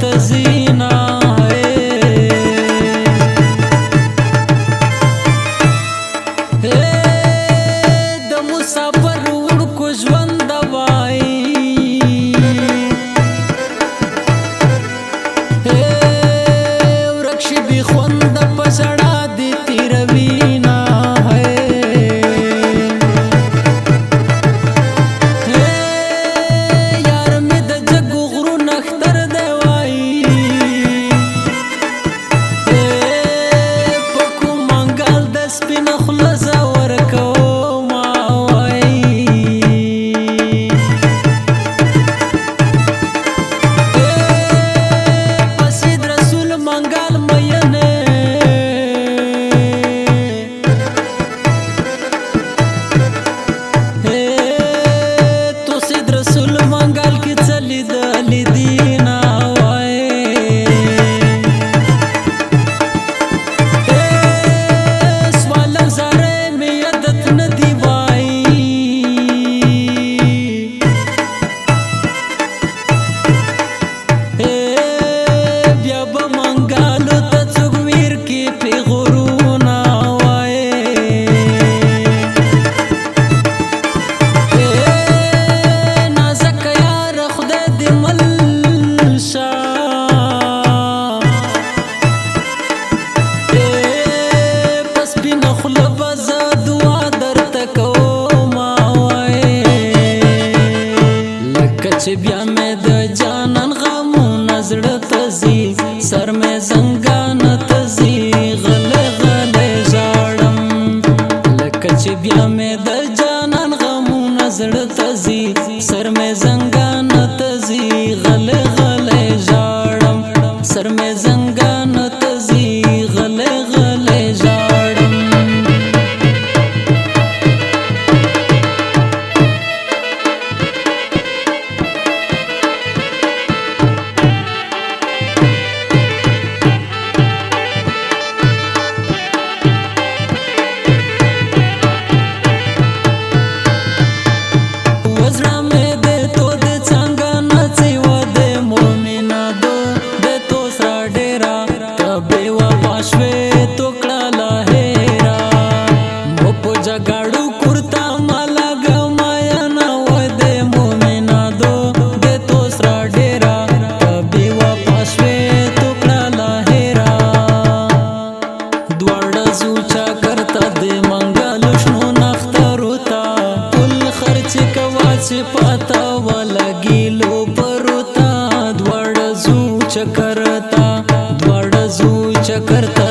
تزینا د مسافر وړکو ژوند وای ورک شي بې خونده په ژړا دې تېروينا یار مې د جګو غرونه اختر دی وای په کوم منګل د سپینه خوله زه ورکوما وای په سید رسول منګل مینې تو سید رسول منګل کې څه لیدلي دي نه وای سوالم زاره مې عادت نه دی وای بیا به منګالو ته څوک ویر کې پیغورونه وای نازک یار خدای دې مل شه په سپینه خوله به زه دعا درته کومه وای لکه چې بیا مې د جانان غمونه زړه ته ځي سر مې زنګانه ته ځي غلی غلی ژاړم لکه چې بیا مې د جانان غمونه زړه ته ځي سر مې زنګانه ته ځي غلی غلی ژاړم سر مې زنګانه ته ځي غلی غلی ژاړم وزړه مې د تو د څنګه نڅي و د مومنا دو د تو سره ډېره ته بې وفا شوې تو کړه لا هېره مو په جګړو کورته ما لږه مینه و د مومنا دو د تو سره ډېره ته بې وفا شوې تو کړه لا هېره دواړه ځو چکر ته د منګلو شنو نخترو ته ټول خرچ کوه چې پته ولګي لوبرو ته دواړه ځو چکر ته دواړه ځو چکر ته